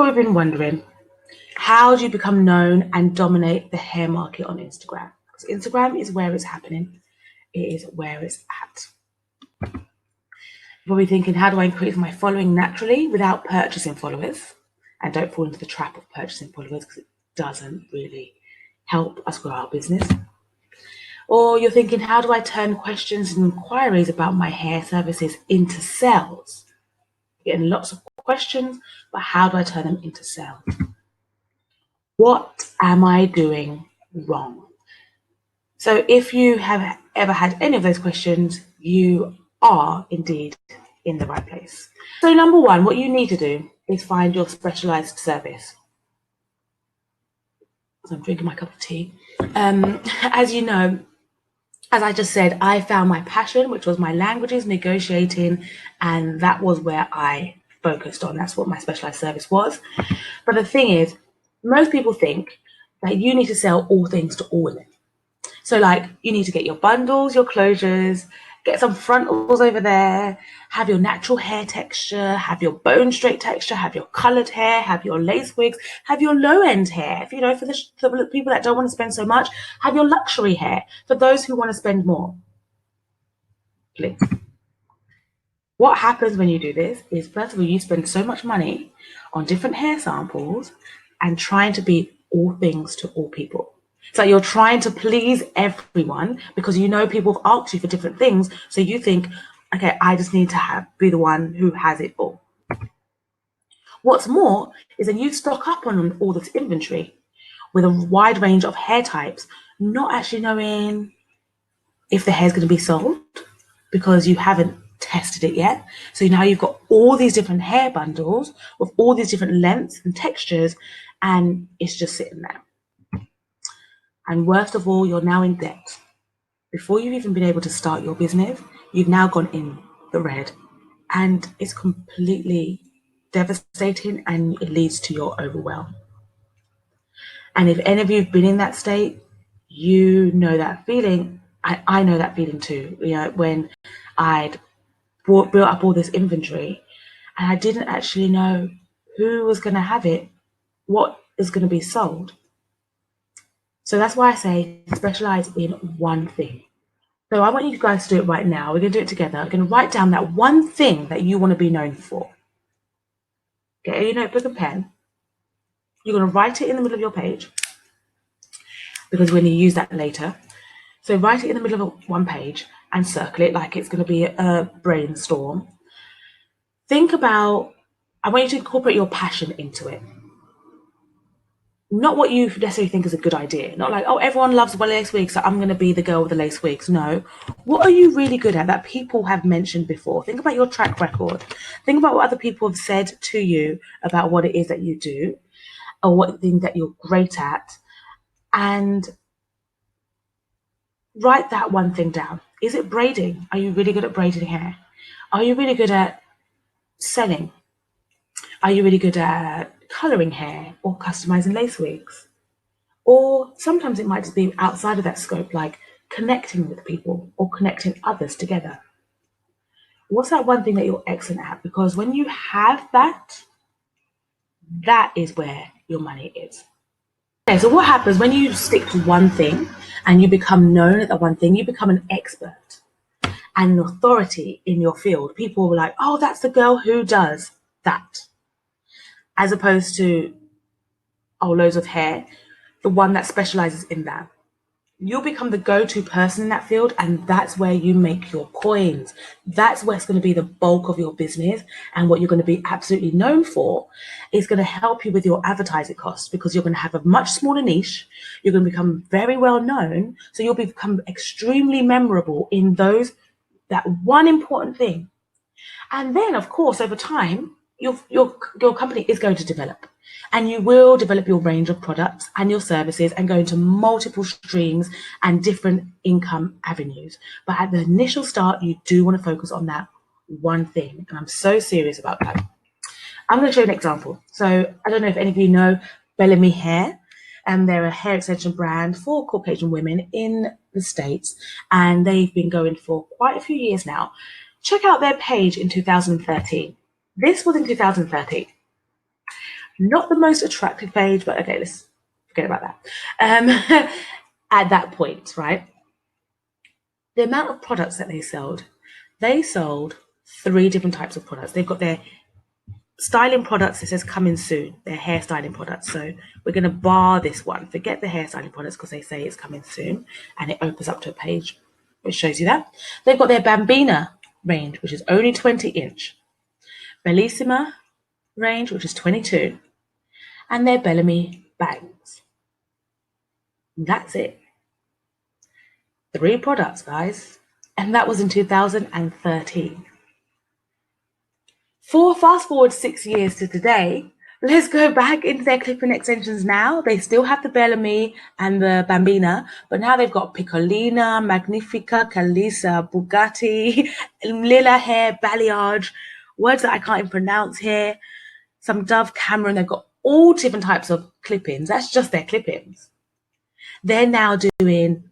probably been wondering, how do you become known and dominate the hair market on Instagram? Because Instagram is where it's happening. It is where it's at. You're probably thinking, how do I increase my following naturally without purchasing followers? And don't fall into the trap of purchasing followers, because it doesn't really help us grow our business. Or you're thinking, how do I turn questions and inquiries about my hair services into sales? Getting lots of questions, but how do I turn them into sales? What am I doing wrong? So if you have ever had any of those questions, you are indeed in the right place. So number one, what you need to do is find your specialized service. So I'm drinking my cup of tea. As you know, as I just said, I found my passion, which was my languages, negotiating, and that was where I focused on. That's what my specialized service was. But the thing is, most people think that you need to sell all things to all women. So like, you need to get your bundles, your closures, get some frontals over there, have your natural hair texture, have your bone straight texture, have your colored hair, have your lace wigs, have your low end hair. For the people that don't want to spend so much, have your luxury hair. For those who want to spend more, please. What happens when you do this is, first of all, you spend so much money on different hair samples and trying to be all things to all people. So you're trying to please everyone because you know people have asked you for different things. So you think, okay, I just need to be the one who has it all. What's more is that you stock up on all this inventory with a wide range of hair types, not actually knowing if the hair is going to be sold because you haven't tested it yet. So now you've got all these different hair bundles with all these different lengths and textures, and it's just sitting there. And worst of all, you're now in debt. Before you've even been able to start your business, you've now gone in the red, and it's completely devastating, and it leads to your overwhelm. And if any of you have been in that state, you know that feeling. I know that feeling too. You know, when I'd built up all this inventory and I didn't actually know who was going to have it, what is going to be sold. So that's why I say specialize in one thing. So I want you guys to do it right now. We're going to do it together. We're going to write down that one thing that you want to be known for. Get your notebook and pen. You're going to write it in the middle of your page because we're going to use that later. So write it in the middle of one page and circle it like it's going to be a brainstorm. Think about, I want you to incorporate your passion into it. Not what you necessarily think is a good idea. Not like, oh, everyone loves lace wigs, so I'm going to be the girl with the lace wigs. No. What are you really good at that people have mentioned before? Think about your track record. Think about what other people have said to you about what it is that you do or what thing that you're great at, and write that one thing down. Is it braiding? Are you really good at braiding hair? Are you really good at selling? Are you really good at coloring hair or customizing lace wigs? Or sometimes it might just be outside of that scope, like connecting with people or connecting others together. What's that one thing that you're excellent at? Because when you have that, that is where your money is. Okay, so what happens when you stick to one thing and you become known at that one thing? You become an expert and an authority in your field. People were like, oh, that's the girl who does that. As opposed to, oh, loads of hair, the one that specializes in that. You'll become the go-to person in that field, and that's where you make your coins. That's where it's going to be the bulk of your business, and what you're going to be absolutely known for is going to help you with your advertising costs, because you're going to have a much smaller niche. You're going to become very well known, so you'll become extremely memorable in that one important thing. And then, of course, over time, your company is going to develop, and you will develop your range of products and your services and go into multiple streams and different income avenues. But at the initial start, you do want to focus on that one thing. And I'm so serious about that. I'm going to show you an example. So I don't know if any of you know Bellamy Hair, and they're a hair extension brand for Caucasian women in the States, and they've been going for quite a few years now. Check out their page in 2013. This was in 2013. Not the most attractive page, but okay, let's forget about that. At that point, right? The amount of products that they sold 3 different types of products. They've got their styling products. It says coming soon. Their hair styling products. So we're going to bar this one. Forget the hair styling products because they say it's coming soon, and it opens up to a page which shows you that. They've got their Bambina range, which is only 20-inch. Bellissima range, which is 22, and their Bellamy bangs. That's it. 3 products, guys. And that was in 2013. Fast forward 6 years to today, let's go back into their clip-in extensions now. They still have the Bellamy and the Bambina, but now they've got Piccolina, Magnifica, Calisa, Bugatti, Lila Hair, Balayage, words that I can't even pronounce here. Some Dove Cameron. They've got all different types of clip-ins. That's just their clip-ins. They're now doing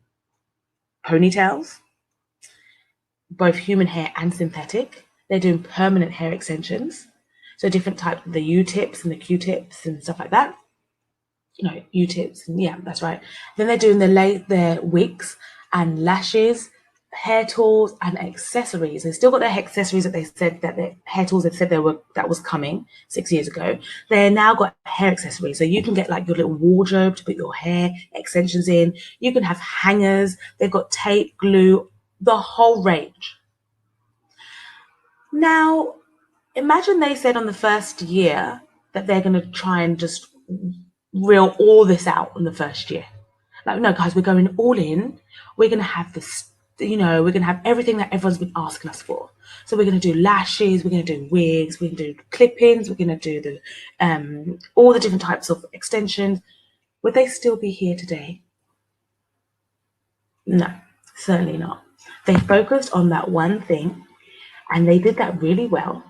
ponytails, both human hair and synthetic. They're doing permanent hair extensions. So different types of the U-tips and the Q-tips and stuff like that. No, U-tips, and yeah, that's right. Then they're doing their wigs and lashes, hair tools and accessories. They've still got their accessories that they said that their hair tools they said that was coming 6 years ago. They're now got hair accessories. So you can get like your little wardrobe to put your hair extensions in. You can have hangers. They've got tape, glue, the whole range. Now, imagine they said on the first year that they're going to try and just reel all this out in the first year. Like, no, guys, we're going all in. We're going to have this, we're going to have everything that everyone's been asking us for. So we're going to do lashes, we're going to do wigs, we're going to do clip-ins, we're going to do the all the different types of extensions. Would they still be here today? No, certainly not. They focused on that one thing, and they did that really well.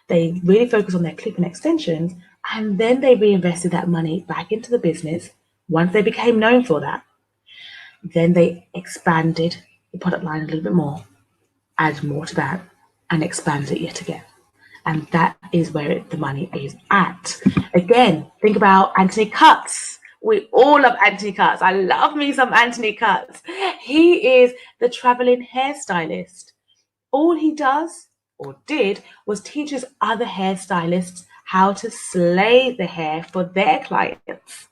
They really focused on their clip-in extensions, and then they reinvested that money back into the business. Once they became known for that, then they expanded the product line a little bit more, add more to that, and expand it yet again. And that is where the money is at. Again, think about Anthony Cutts. We all love Anthony Cutts. I love me some Anthony Cutts. He is the traveling hairstylist. All he does or did was teaches other hairstylists how to slay the hair for their clients.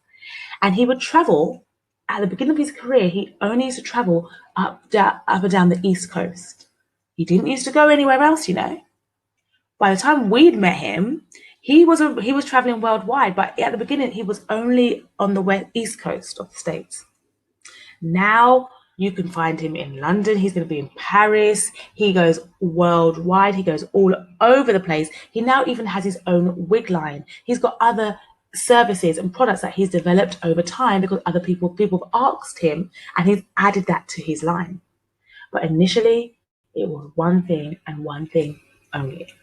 And he would travel. At the beginning of his career, he only used to travel up and down the East Coast. He didn't used to go anywhere else, By the time we'd met him, he was traveling worldwide, but at the beginning he was only on the East Coast of the States. Now you can find him in London. He's going to be in Paris. He goes worldwide. He goes all over the place. He now even has his own wig line. He's got other services and products that he's developed over time because other people have asked him, and he's added that to his line. But initially, it was one thing and one thing only.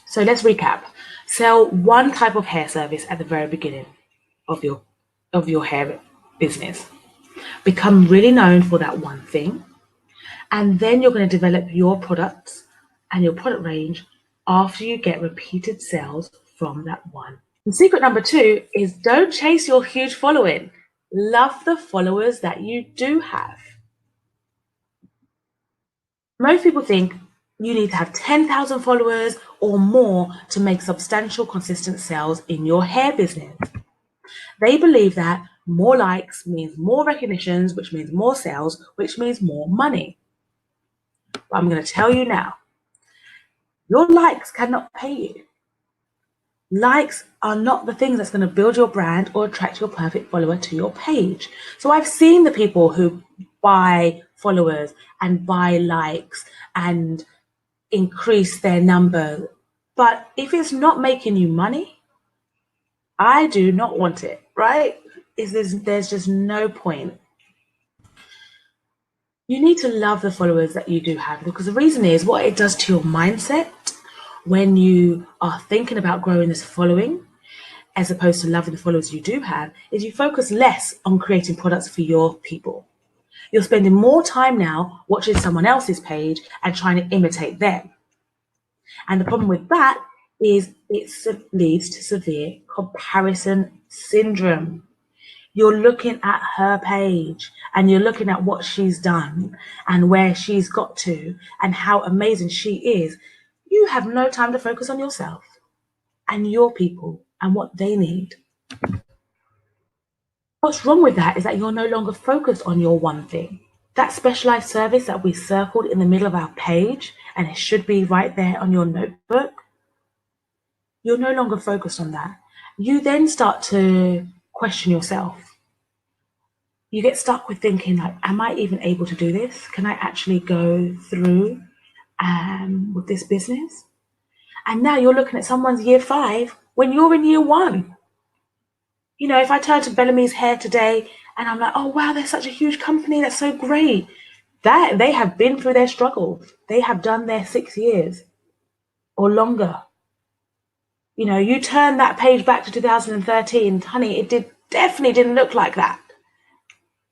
So let's recap. Sell one type of hair service at the very beginning of your hair business. Become really known for that one thing. And then you're going to develop your products and your product range after you get repeated sales from that one. And secret number 2 is don't chase your huge following. Love the followers that you do have. Most people think you need to have 10,000 followers or more to make substantial, consistent sales in your hair business. They believe that more likes means more recognitions, which means more sales, which means more money. But I'm going to tell you now, your likes cannot pay you. Likes are not the things that's going to build your brand or attract your perfect follower to your page. So I've seen the people who buy followers and buy likes and increase their number. But if it's not making you money, I do not want it, right? There's just no point. You need to love the followers that you do have, because the reason is what it does to your mindset when you are thinking about growing this following, as opposed to loving the followers you do have, is you focus less on creating products for your people. You're spending more time now watching someone else's page and trying to imitate them. And the problem with that is it leads to severe comparison syndrome. You're looking at her page and you're looking at what she's done and where she's got to and how amazing she is. You have no time to focus on yourself and your people and what they need. What's wrong with that is that you're no longer focused on your one thing. That specialized service that we circled in the middle of our page, and it should be right there on your notebook, you're no longer focused on that. You then start to question yourself. You get stuck with thinking like, am I even able to do this? Can I actually go through with this business? And now you're looking at someone's year 5 when you're in year 1. You know, if I turn to Bellamy's hair today and I'm like, oh wow, they're such a huge company, that's so great. That they have been through their struggles. They have done their 6 years or longer. You know, you turn that page back to 2013, honey, it definitely didn't look like that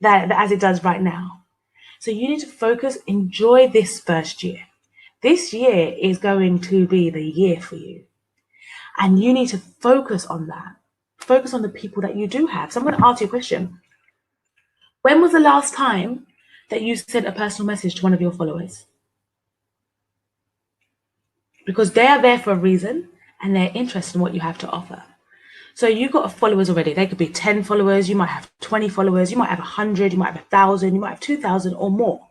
as it does right now. So you need to focus, enjoy this first year. This year is going to be the year for you. And you need to focus on that. Focus on the people that you do have. So I'm going to ask you a question. When was the last time that you sent a personal message to one of your followers? Because they are there for a reason and they're interested in what you have to offer. So you've got followers already. They could be 10 followers. You might have 20 followers. You might have 100. You might have 1,000. You might have 2,000 or more.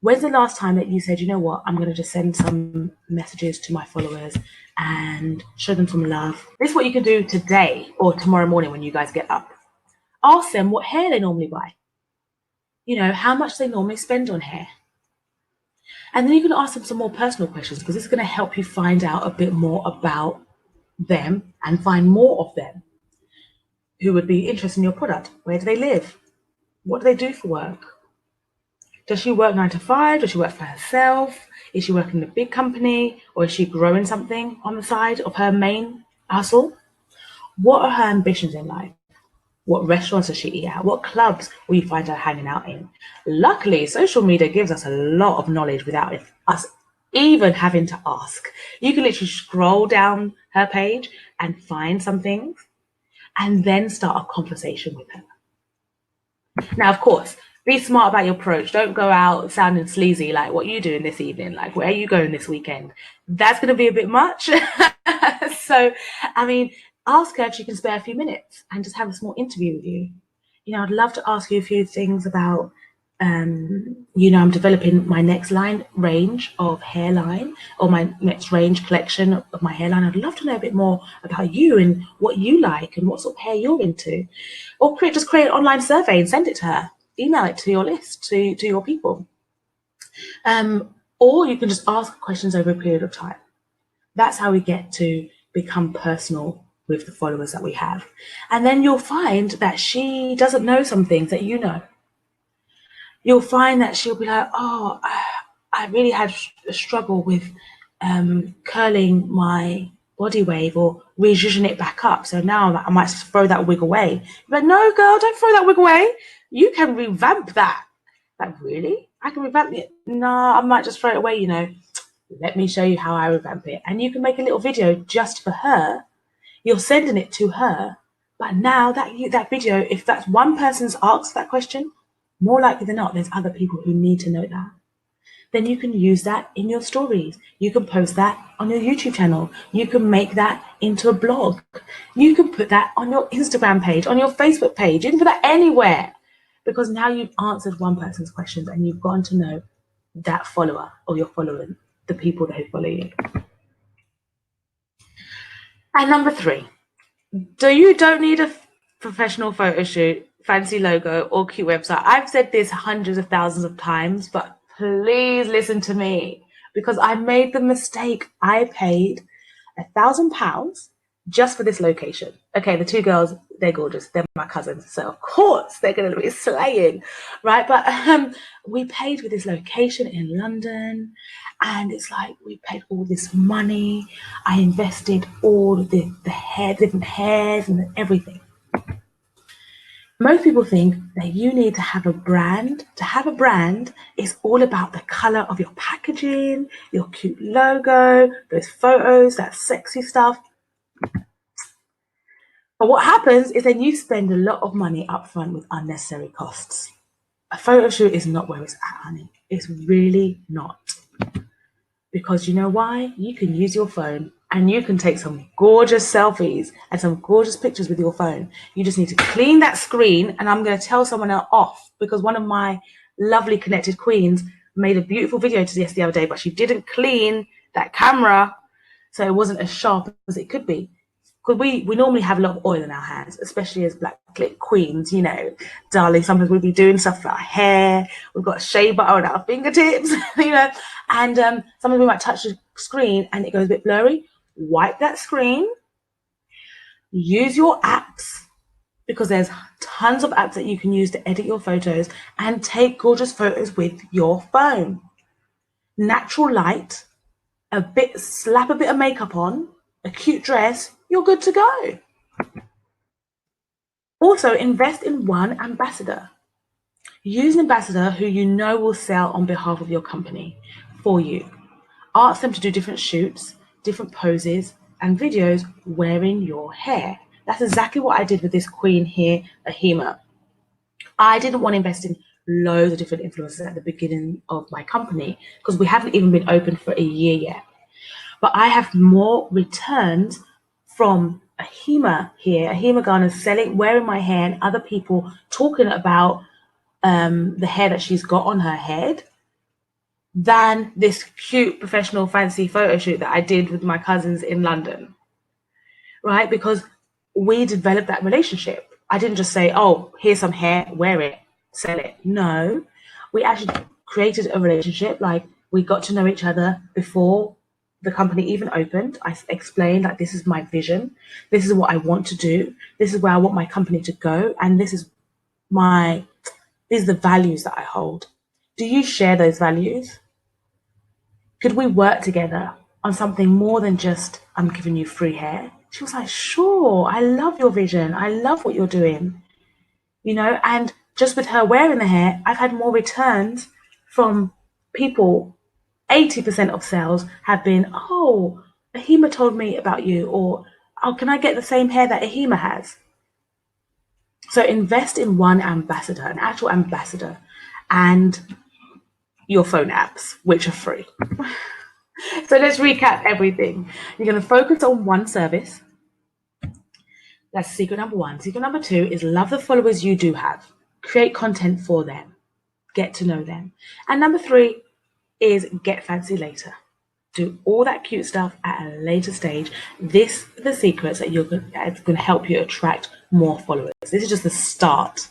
When's the last time that you said, you know what, I'm going to just send some messages to my followers and show them some love? This is what you can do today or tomorrow morning when you guys get up. Ask them what hair they normally buy. You know, how much they normally spend on hair. And then you can ask them some more personal questions because it's going to help you find out a bit more about them and find more of them who would be interested in your product. Where do they live? What do they do for work? Does she work 9 to 5? Does she work for herself? Is she working in a big company? Or is she growing something on the side of her main hustle? What are her ambitions in life? What restaurants does she eat at? What clubs will you find her hanging out in? Luckily, social media gives us a lot of knowledge without us even having to ask. You can literally scroll down her page and find some things and then start a conversation with her. Now, of course, be smart about your approach. Don't go out sounding sleazy like what you doing this evening, like where are you going this weekend? That's going to be a bit much. So, I mean, ask her if she can spare a few minutes and just have a small interview with you. You know, I'd love to ask you a few things about, you know, I'm developing my next range of hairline or my next range collection of my hairline. I'd love to know a bit more about you and what you like and what sort of hair you're into. Or just create an online survey and send it to her. Email it to your list, to your people. Or you can just ask questions over a period of time. That's how we get to become personal with the followers that we have. And then you'll find that she doesn't know some things that you know. You'll find that she'll be like, oh, I really had a struggle with curling my body wave or re-zhuzhing it back up. So now I might throw that wig away. But no, girl, don't throw that wig away. You can revamp that. Like, really? I can revamp it? No, I might just throw it away, you know. Let me show you how I revamp it. And you can make a little video just for her. You're sending it to her. But now that video, if that's one person's asked that question, more likely than not, there's other people who need to know that. Then you can use that in your stories. You can post that on your YouTube channel. You can make that into a blog. You can put that on your Instagram page, on your Facebook page. You can put that anywhere because now you've answered one person's questions and you've gotten to know that follower or your following, the people that follow you. And number 3, you don't need a professional photo shoot, fancy logo or cute website. I've said this hundreds of thousands of times, but please listen to me because I made the mistake. I paid £1,000 just for this location. Okay, the 2 girls, they're gorgeous. They're my cousins. So of course they're going to be slaying, right? But we paid for this location in London and it's like we paid all this money. I invested all of the different hairs and everything. Most people think that you need to have a brand. To have a brand, it's all about the color of your packaging, your cute logo, those photos, that sexy stuff. But what happens is then you spend a lot of money upfront with unnecessary costs. A photo shoot is not where it's at, honey. It's really not. Because you know why? You can use your phone and you can take some gorgeous selfies and some gorgeous pictures with your phone. You just need to clean that screen, and I'm going to tell someone off because one of my lovely connected queens made a beautiful video to this the other day, but she didn't clean that camera, so it wasn't as sharp as it could be. Because we normally have a lot of oil in our hands, especially as black queens, you know, darling. Sometimes we'll be doing stuff for our hair. We've got shea butter on our fingertips, you know, and sometimes we might touch the screen and it goes a bit blurry. Wipe that screen. Use your apps, because there's tons of apps that you can use to edit your photos and take gorgeous photos with your phone. Natural light, slap a bit of makeup on, a cute dress, you're good to go. Also, invest in one ambassador. Use an ambassador who you know will sell on behalf of your company for you. Ask them to do different shoots, different poses, and videos wearing your hair. That's exactly what I did with this queen here, Ahima. I didn't want to invest in loads of different influencers at the beginning of my company because we haven't even been open for a year yet. But I have more returns from Ahima here, Ahima Garner selling, wearing my hair, and other people talking about the hair that she's got on her head, than this cute professional fancy photo shoot that I did with my cousins in London, right? Because we developed that relationship. I didn't just say, oh, here's some hair, wear it, sell it. No, we actually created a relationship. Like, we got to know each other before the company even opened. I explained, like, this is my vision. This is what I want to do. This is where I want my company to go. And these are the values that I hold. Do you share those values? Could we work together on something more than just, I'm giving you free hair? She was like, sure, I love your vision. I love what you're doing. You know, and just with her wearing the hair, I've had more returns from people. 80% of sales have been, oh, Ahima told me about you, or, oh, can I get the same hair that Ahima has? So invest in one ambassador, an actual ambassador, and your phone apps, which are free. So let's recap everything. You're going to focus on one service. That's secret number one. Secret number two is love the followers you do have. Create content for them. Get to know them. And number three is get fancy later. Do all that cute stuff at a later stage. This are the secrets that that's going to help you attract more followers. This is just the start